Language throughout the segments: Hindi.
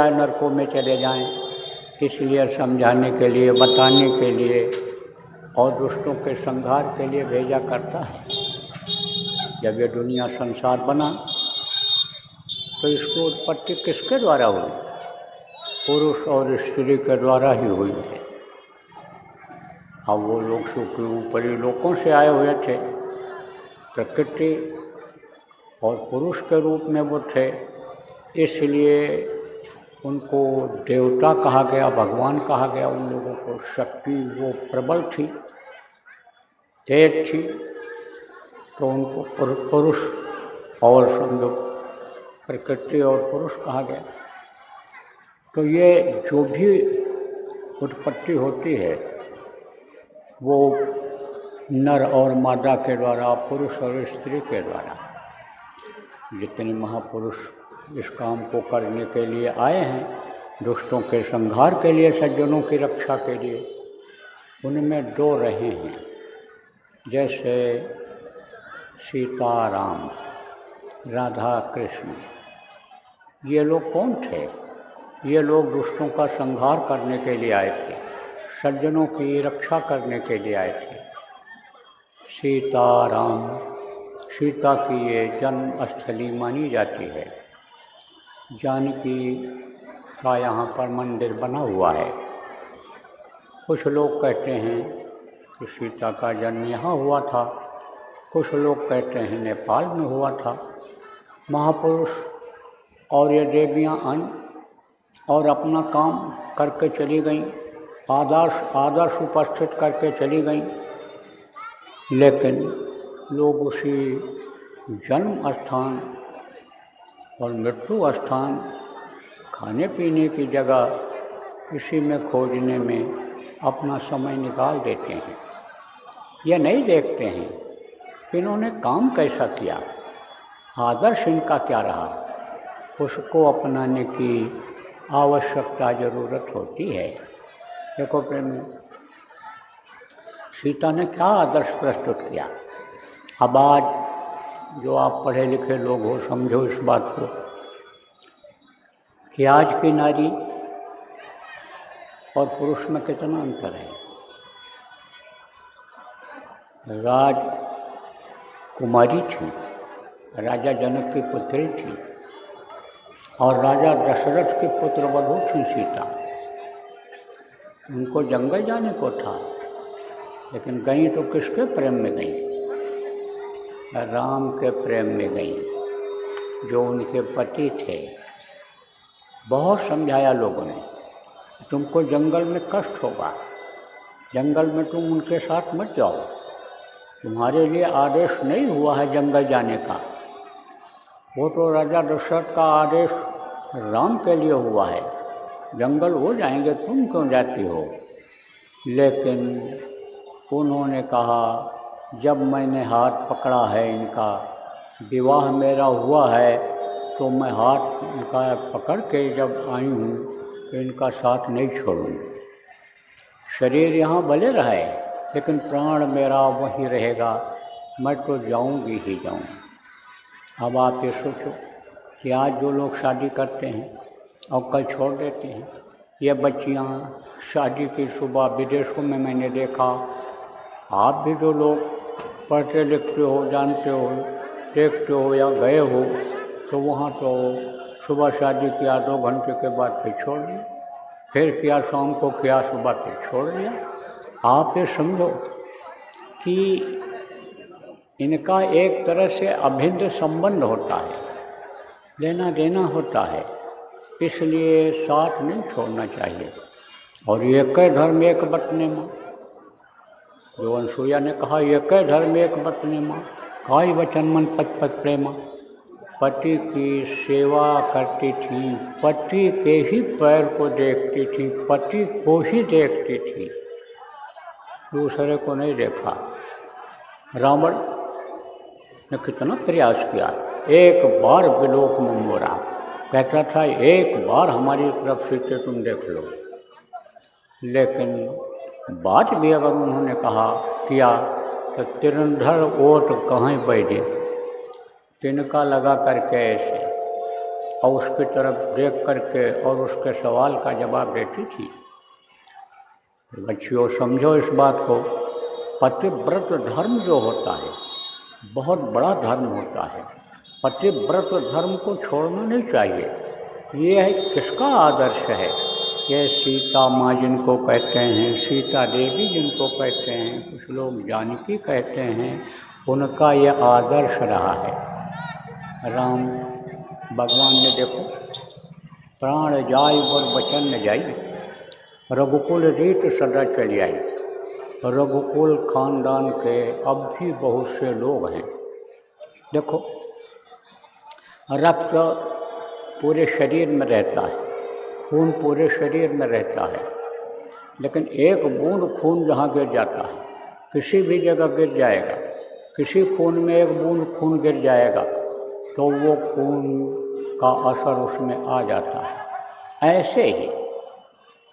नरकों में चले जाएं, इसलिए समझाने के लिए, बताने के लिए और दुष्टों के संहार के लिए भेजा करता है। जब ये दुनिया संसार बना तो इसकी उत्पत्ति किसके द्वारा हुई? पुरुष और स्त्री के द्वारा ही हुई है। अब वो लोग सुखी ऊपरी लोकों से आए हुए थे, प्रकृति और पुरुष के रूप में वो थे, इसलिए उनको देवता कहा गया, भगवान कहा गया। उन लोगों को शक्ति वो प्रबल थी, तेज थी, तो उनको पुरुष और समझो प्रकृति और पुरुष कहा गया। तो ये जो भी उत्पत्ति होती है वो नर और मादा के द्वारा, पुरुष और स्त्री के द्वारा। जितने महापुरुष इस काम को करने के लिए आए हैं, दुष्टों के संहार के लिए, सज्जनों की रक्षा के लिए, उनमें दो रहे हैं। जैसे सीता राम, राधा कृष्ण, ये लोग कौन थे? ये लोग दुष्टों का संहार करने के लिए आए थे, सज्जनों की रक्षा करने के लिए आए थे। सीता राम, सीता की ये जन्म स्थली मानी जाती है। जानकी का यहाँ पर मंदिर बना हुआ है। कुछ लोग कहते हैं कि सीता का जन्म यहाँ हुआ था, कुछ लोग कहते हैं नेपाल में हुआ था। महापुरुष और ये देवियाँ अन्न और अपना काम करके चली गईं, आदर्श उपस्थित करके चली गईं, लेकिन लोग उसी जन्म स्थान और मृत्यु स्थान, खाने पीने की जगह, इसी में खोजने में अपना समय निकाल देते हैं। यह नहीं देखते हैं कि इन्होंने काम कैसा किया, आदर्श इनका क्या रहा। उसको अपनाने की आवश्यकता, ज़रूरत होती है। देखो प्रेमी, सीता ने क्या आदर्श प्रस्तुत किया। अब आज जो आप पढ़े लिखे लोग हो, समझो इस बात को कि आज की नारी और पुरुष में कितना अंतर है। राजकुमारी थी, राजा जनक की पुत्री थी, और राजा दशरथ के पुत्र वधू थी सीता। उनको जंगल जाने को था, लेकिन गई तो किसके प्रेम में गई? राम के प्रेम में गई, जो उनके पति थे। बहुत समझाया लोगों ने, तुमको जंगल में कष्ट होगा, जंगल में तुम उनके साथ मत जाओ, तुम्हारे लिए आदेश नहीं हुआ है जंगल जाने का। वो तो राजा दशरथ का आदेश राम के लिए हुआ है, जंगल वो जाएंगे, तुम क्यों जाती हो? लेकिन उन्होंने कहा, जब मैंने हाथ पकड़ा है इनका, विवाह मेरा हुआ है, तो मैं हाथ इनका पकड़ के जब आई हूँ तो इनका साथ नहीं छोड़ूँगी। शरीर यहाँ भले रहे, लेकिन प्राण मेरा वहीं रहेगा, मैं तो जाऊँगी ही जाऊँगी। अब आप ये सोचो कि आज जो लोग शादी करते हैं और कल छोड़ देते हैं, ये बच्चियाँ शादी की सुबह विदेशों में मैंने देखा, आप भी जो लोग पढ़ते लिखते हो, जानते हो, देखते हो या गए हो, तो वहाँ तो सुबह शादी किया, 2 घंटे के बाद फिर छोड़ दिया, फिर किया शाम को किया, सुबह फिर छोड़ दिया। आप ये समझो कि इनका एक तरह से अभिन्न संबंध होता है, लेना देना होता है, इसलिए साथ नहीं छोड़ना चाहिए। और एक धर्म एक बटने माँ, जो अनसुईया ने कहा, एक धर्म एक बटने माँ, काई वचन मन पत पत प्रेमा। पति की सेवा करती थी, पति के ही पैर को देखती थी, पति को ही देखती थी, दूसरे को नहीं देखा। रावण ने कितना प्रयास किया, एक बार विलोक में मोरा, कहता था एक बार हमारी तरफ से तुम देख लो। लेकिन बात भी अगर उन्होंने कहा किया तो तिरंधर ओट कहाँ बैठे, तिनका लगा करके ऐसे और उसकी तरफ देख करके और उसके सवाल का जवाब देती थी। तो बच्चियों समझो इस बात को, पतिव्रत धर्म जो होता है बहुत बड़ा धर्म होता है। पतिव्रत धर्म को छोड़ना नहीं चाहिए। ये है किसका आदर्श है? ये सीता माँ जिनको कहते हैं, सीता देवी जिनको कहते हैं, कुछ लोग जानकी कहते हैं, उनका ये आदर्श रहा है। राम भगवान ने देखो, प्राण जाय और वचन न जाई, रघुकुल रीत सदा चली आई। रघुकुल खानदान के अब भी बहुत से लोग हैं। देखो, रक्त पूरे शरीर में रहता है, खून पूरे शरीर में रहता है, लेकिन एक बूंद खून जहाँ गिर जाता है, किसी भी जगह गिर जाएगा, किसी खून में एक बूंद खून गिर जाएगा तो वो खून का असर उसमें आ जाता है। ऐसे ही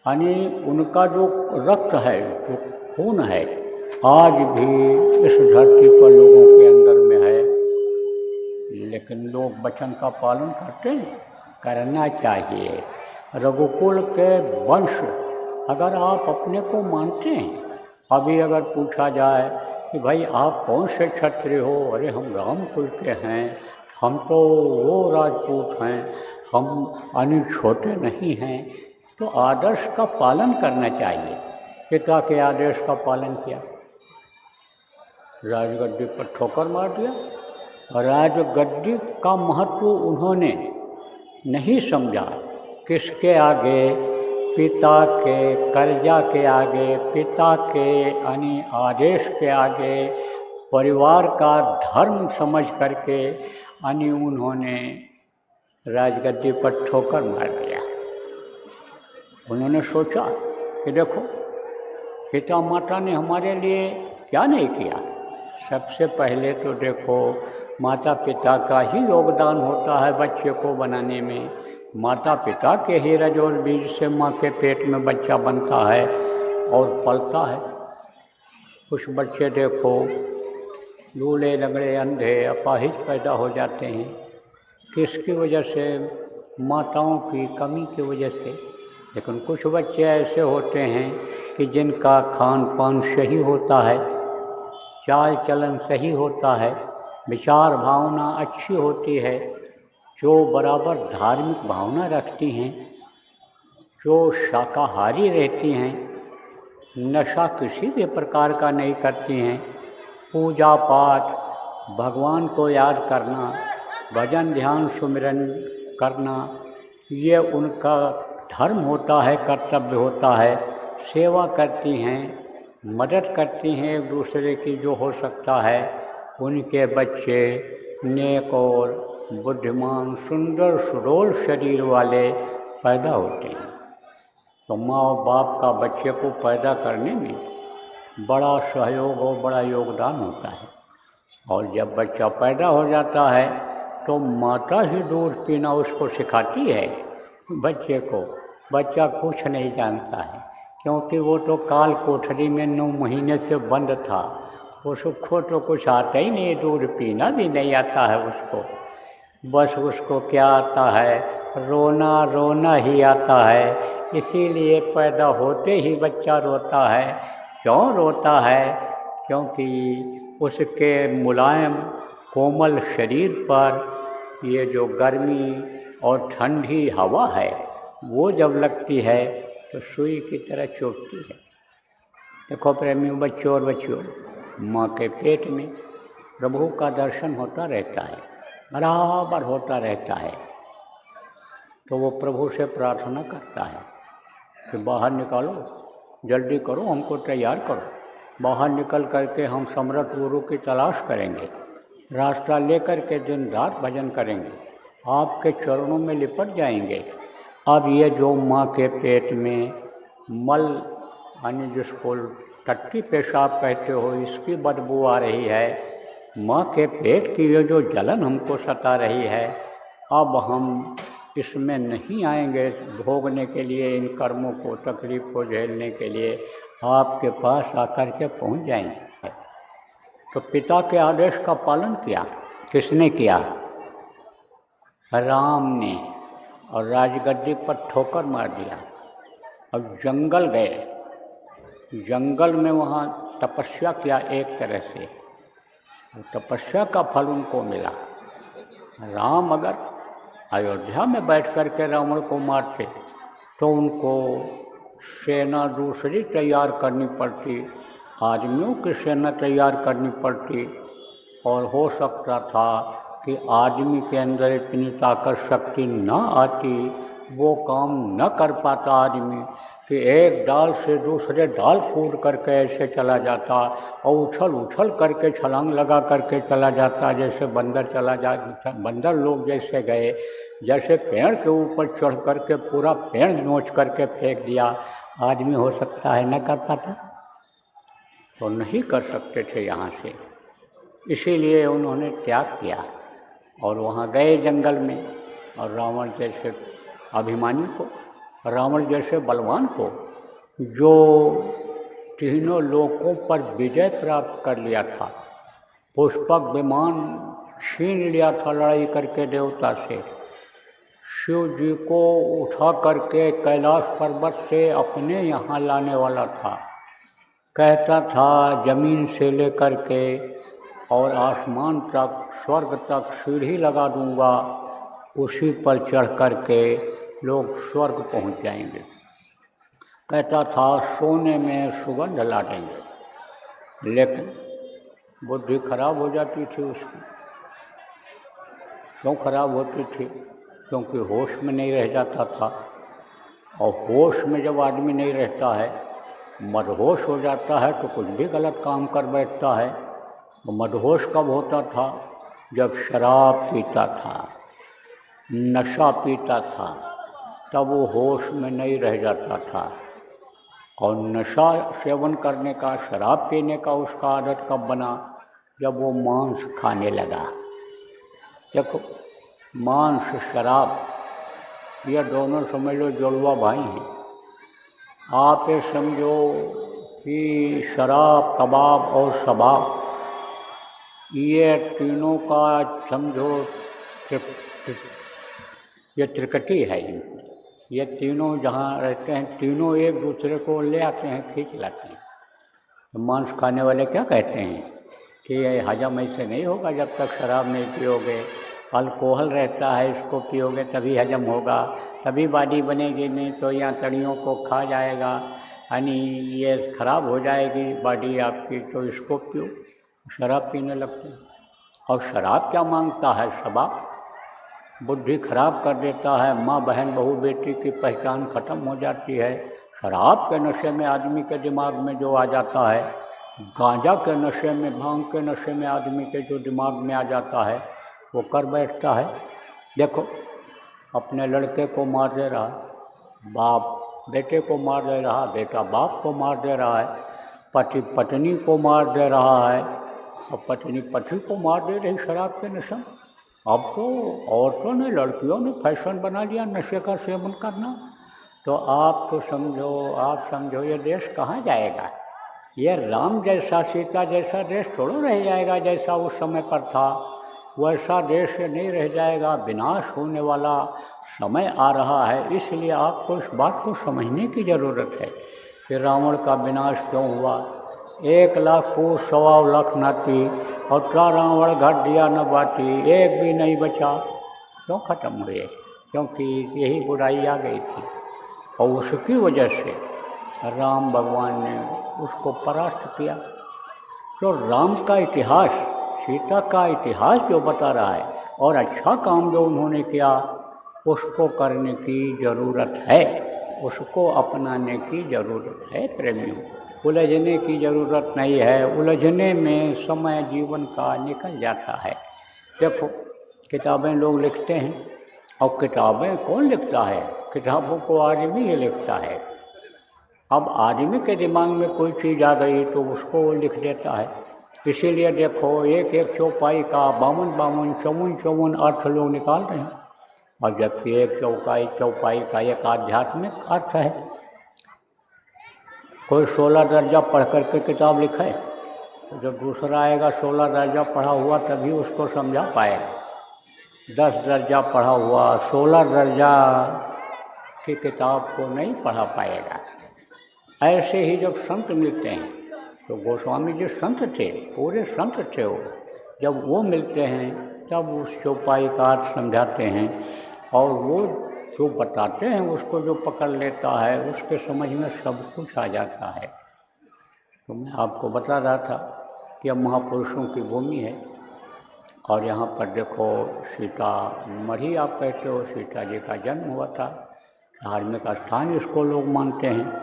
यानी उनका जो रक्त है, जो खून है, आज भी इस धरती पर लोगों के अंदर में है। लेकिन लोग वचन का पालन करते हैं, करना चाहिए। रघुकुल के वंश अगर आप अपने को मानते हैं, अभी अगर पूछा जाए कि भाई आप कौन से क्षत्रिय हो, अरे हम राम कुल के हैं, हम तो वो राजपूत हैं, हम अन्य छोटे नहीं हैं, तो आदर्श का पालन करना चाहिए। पिता के आदेश का पालन किया, राजगद्दी पर ठोकर मार दिया। राजगद्दी का महत्व उन्होंने नहीं समझा। किसके आगे? पिता के कर्जा के आगे, पिता के यानी आदेश के आगे, परिवार का धर्म समझ करके यानी उन्होंने राजगद्दी पर ठोकर मार दिया। उन्होंने सोचा कि देखो, पिता माता ने हमारे लिए क्या नहीं किया। सबसे पहले तो देखो, माता पिता का ही योगदान होता है बच्चे को बनाने में। माता पिता के ही रज और बीज से माँ के पेट में बच्चा बनता है और पलता है। कुछ बच्चे देखो लूले लंगड़े अंधे अपाहिज पैदा हो जाते हैं। किसकी वजह से? माताओं की कमी की वजह से। लेकिन कुछ बच्चे ऐसे होते हैं कि जिनका खान पान सही होता है, चाल चलन सही होता है, विचार भावना अच्छी होती है, जो बराबर धार्मिक भावना रखती हैं, जो शाकाहारी रहती हैं, नशा किसी भी प्रकार का नहीं करती हैं, पूजा पाठ, भगवान को याद करना, भजन ध्यान सुमिरन करना, ये उनका धर्म होता है, कर्तव्य होता है। सेवा करती हैं, मदद करती हैं एक दूसरे की जो हो सकता है। उनके बच्चे नेक और बुद्धिमान, सुंदर सुडौल शरीर वाले पैदा होते हैं। तो माँ और बाप का बच्चे को पैदा करने में बड़ा सहयोग और बड़ा योगदान होता है। और जब बच्चा पैदा हो जाता है तो माता ही दूध पीना उसको सिखाती है बच्चे को। बच्चा कुछ नहीं जानता है, क्योंकि वो तो काल कोठरी में 9 महीने से बंद था। उसको तो कुछ आता ही नहीं, दूध पीना भी नहीं आता है उसको। बस उसको क्या आता है? रोना रोना ही आता है। इसीलिए पैदा होते ही बच्चा रोता है। क्यों रोता है? क्योंकि उसके मुलायम कोमल शरीर पर ये जो गर्मी और ठंडी हवा है वो जब लगती है तो सुई की तरह चुभती है। देखो प्रेमियों, बच्चों और बच्चियों, माँ के पेट में प्रभु का दर्शन होता रहता है, बराबर होता रहता है। तो वो प्रभु से प्रार्थना करता है कि बाहर निकालो, जल्दी करो, हमको तैयार करो। बाहर निकल करके हम समर्थ गुरु की तलाश करेंगे, रास्ता लेकर के दिन रात भजन करेंगे, आपके चरणों में लिपट जाएंगे। अब ये जो माँ के पेट में मल यानी जिसको टट्टी पेशाब कहते हो, इसकी बदबू आ रही है, माँ के पेट की ये जो जलन हमको सता रही है, अब हम इसमें नहीं आएंगे भोगने के लिए, इन कर्मों को, तकलीफ को झेलने के लिए आपके पास आकर के पहुँच जाएंगे। तो पिता के आदेश का पालन किया। किसने किया? राम ने। और राजगद्दी पर ठोकर मार दिया और जंगल गए। जंगल में वहाँ तपस्या किया एक तरह से, तपस्या का फल उनको मिला। राम अगर अयोध्या में बैठ कर के रावण को मारते तो उनको सेना दूसरी तैयार करनी पड़ती, आदमियों की सेना तैयार करनी पड़ती, और हो सकता था कि आदमी के अंदर इतनी ताकत शक्ति न आती, वो काम न कर पाता आदमी कि एक डाल से दूसरे डाल कूद करके ऐसे चला जाता और उछल उछल करके छलांग लगा करके चला जाता, जैसे बंदर चला जा बंदर लोग जैसे गए, जैसे पेड़ के ऊपर चढ़ करके पूरा पेड़ नोच करके फेंक दिया। आदमी हो सकता है न कर पाता, तो नहीं कर सकते थे यहाँ से, इसीलिए उन्होंने त्याग किया और वहाँ गए जंगल में। और रावण जैसे अभिमानी को, रावण जैसे बलवान को, जो तीनों लोकों पर विजय प्राप्त कर लिया था, पुष्पक विमान छीन लिया था लड़ाई करके देवता से, शिव जी को उठा करके कैलाश पर्वत से अपने यहाँ लाने वाला था, कहता था जमीन से लेकर के और आसमान तक, स्वर्ग तक सीढ़ी लगा दूंगा, उसी पर चढ़ करके लोग स्वर्ग पहुंच जाएंगे। कहता था सोने में सुगंध ला देंगे, लेकिन बुद्धि खराब हो जाती थी उसकी। क्यों खराब होती थी? क्योंकि होश में नहीं रह जाता था, और होश में जब आदमी नहीं रहता है, मदहोश हो जाता है तो कुछ भी गलत काम कर बैठता है। मदहोश कब होता था? जब शराब पीता था, नशा पीता था, तब वो होश में नहीं रह जाता था। और नशा सेवन करने का, शराब पीने का उसका आदत कब बना? जब वो मांस खाने लगा। देखो, मांस शराब ये दोनों समझ लो जुड़वा भाई हैं। आप ये समझो कि शराब, कबाब और शबाब ये तीनों का समझो ये त्रिकटी है। ये तीनों जहाँ रहते हैं, तीनों एक दूसरे को ले आते हैं, खींच लाते हैं। तो मांस खाने वाले क्या कहते हैं कि ये हजम ऐसे नहीं होगा जब तक शराब नहीं पियोगे, अल्कोहल रहता है, इसको पियोगे तभी हजम होगा, तभी बॉडी बनेगी, नहीं तो यहाँ तड़ियों को खा जाएगा, यानी ये खराब हो जाएगी बॉडी आपकी, तो इसको पियो। शराब पीने लगते हैं। और शराब क्या मांगता है? शबाब बुद्धि खराब कर देता है, माँ बहन बहू बेटी की पहचान खत्म हो जाती है। शराब के नशे में आदमी के दिमाग में जो आ जाता है, गांजा के नशे में, भांग के नशे में आदमी के जो दिमाग में आ जाता है, वो कर बैठता है। देखो, अपने लड़के को मार दे रहा, बाप बेटे को मार दे रहा, बेटा बाप को मार दे रहा है, पति पत्नी को मार दे रहा है, और पत्नी पति को मार दे रही शराब के नशे में। अब तो औरतों ने, लड़कियों ने फैशन बना लिया नशे का सेवन करना। तो आप तो समझो, आप समझो ये देश कहाँ जाएगा? ये राम जैसा, सीता जैसा देश थोड़ा रह जाएगा। जैसा उस समय पर था वैसा देश नहीं रह जाएगा। विनाश होने वाला समय आ रहा है। इसलिए आपको इस बात को समझने की ज़रूरत है कि रावण का विनाश क्यों हुआ। 1 लाख पूर 1.25 लाख नाती, और क्या रावण घट दिया न बाती, एक भी नहीं बचा। क्यों खत्म हुए? क्योंकि यही बुराई आ गई थी, और उसकी वजह से राम भगवान ने उसको परास्त किया। तो राम का इतिहास, सीता का इतिहास जो बता रहा है, और अच्छा काम जो उन्होंने किया, उसको करने की ज़रूरत है, उसको अपनाने की ज़रूरत है। प्रेमियों, उलझने की ज़रूरत नहीं है। उलझने में समय जीवन का निकल जाता है। देखो, किताबें लोग लिखते हैं, और किताबें कौन लिखता है? किताबों को आदमी ही लिखता है। अब आदमी के दिमाग में कोई चीज़ आ गई तो उसको वो लिख देता है। इसीलिए देखो, एक एक चौपाई का 52 54 अर्थ लोग निकाल रहे हैं, और जबकि एक चौपाई का एक आध्यात्मिक अर्थ है। कोई 16 दर्जा पढ़ करके किताब लिखे, तो जब दूसरा आएगा 16 दर्जा पढ़ा हुआ तभी उसको समझा पाएगा। 10 दर्जा पढ़ा हुआ 16 दर्जा की किताब को नहीं पढ़ा पाएगा। ऐसे ही जब संत मिलते हैं, तो गोस्वामी जी संत थे, पूरे संत थे वो, जब वो मिलते हैं तब उस चौपाई का अर्थ समझाते हैं, और वो जो बताते हैं उसको जो पकड़ लेता है उसके समझ में सब कुछ आ जाता है। तो मैं आपको बता रहा था कि अब महापुरुषों की भूमि है, और यहाँ पर देखो सीता मढ़ी आप कहते हो, सीता जी का जन्म हुआ था, धार्मिक स्थान इसको लोग मानते हैं।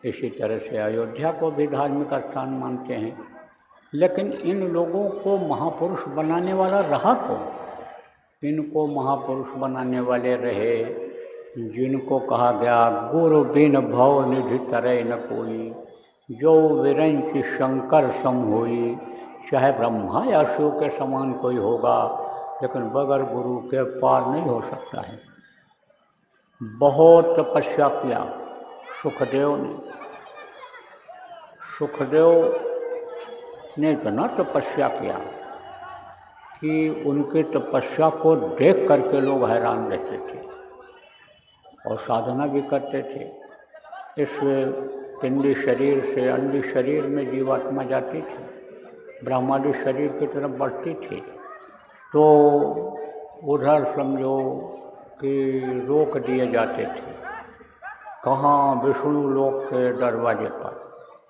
इसी तरह से अयोध्या को भी धार्मिक स्थान मानते हैं। लेकिन इन लोगों को महापुरुष बनाने वाला रहा कौन? इनको महापुरुष बनाने वाले रहे जिनको कहा गया गुरु बिन भव निधि तरय न कोई, जो विरंच शंकर सम होई। चाहे ब्रह्मा या शिव के समान कोई होगा, लेकिन बगैर गुरु के पार नहीं हो सकता है। बहुत तपस्या किया सुखदेव ने इतना तपस्या किया कि उनकी तपस्या को देख करके लोग हैरान रहते थे और साधना भी करते थे। इस पिंडी शरीर से अंडी शरीर में जीवात्मा जाती थी, ब्रह्मांडी शरीर की तरफ बढ़ती थी, तो उधर समझो कि रोक दिए जाते थे। कहाँ? विष्णु लोक के दरवाजे पर,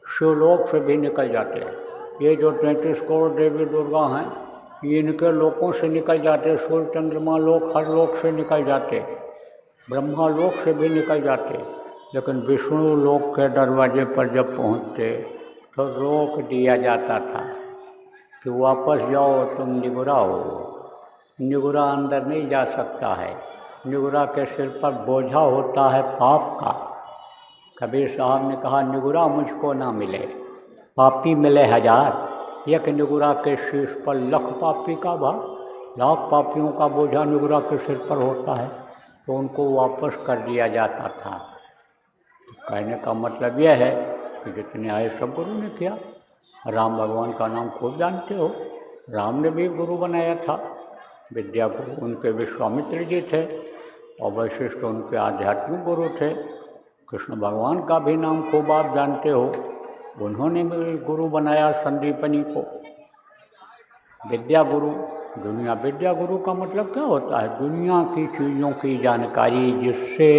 शिवलोक से भी निकल जाते हैं। ये जो 33 करोड़ देवी दुर्गा हैं, ये इनके लोकों से निकल जाते, सूर्य चंद्रमा लोक हर लोक से निकल जाते, ब्रह्मा लोक से भी निकल जाते, लेकिन विष्णु लोक के दरवाजे पर जब पहुँचते तो रोक दिया जाता था कि वापस जाओ, तुम निगुरा हो, निगुरा अंदर नहीं जा सकता है, निगुरा के सिर पर बोझा होता है पाप का। कबीर साहब ने कहा निगुरा मुझको ना मिले, पापी मिले 1000। एक निगुरा के शीर्ष पर लाख पापी का भार, लाख पापियों का बोझा निगुरा के सिर पर होता है, तो उनको वापस कर दिया जाता था। कहने का मतलब यह है कि जितने आए सब गुरु ने किया। राम भगवान का नाम खूब जानते हो, राम ने भी गुरु बनाया था, विद्या गुरु उनके विश्वामित्र जी थे, और वशिष्ठ उनके आध्यात्मिक गुरु थे। कृष्ण भगवान का भी नाम खूब आप जानते हो, उन्होंने भी गुरु बनाया संदीपनी को। विद्या गुरु, दुनिया विद्या गुरु का मतलब क्या होता है? दुनिया की चीज़ों की जानकारी जिससे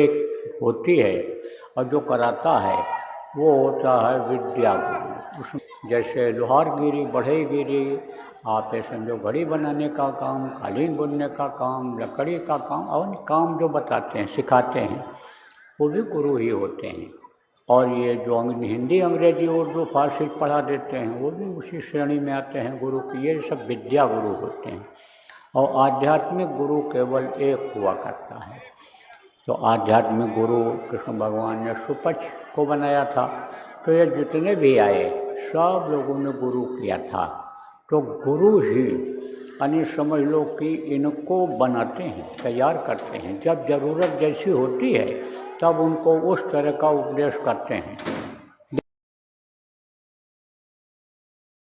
होती है और जो कराता है वो होता है विद्या गुरु। जैसे लोहारगिरी, बढ़ईगिरी, आप समझो घड़ी बनाने का काम, कालीन बुनने का काम, लकड़ी का काम, और काम जो बताते हैं सिखाते हैं वो भी गुरु ही होते हैं। और ये जो हिंदी, अंग्रेजी, उर्दू, फारसी पढ़ा देते हैं वो भी उसी श्रेणी में आते हैं गुरु की। ये सब विद्या गुरु होते हैं, और आध्यात्मिक गुरु केवल एक हुआ करता है। तो आध्यात्मिक गुरु कृष्ण भगवान ने सुपच को बनाया था, तो ये जितने भी आए सब लोगों ने गुरु किया था। तो गुरु ही यानी समझ लो कि इनको बनाते हैं, तैयार करते हैं, जब ज़रूरत जैसी होती है तब उनको उस तरह का उपदेश करते हैं।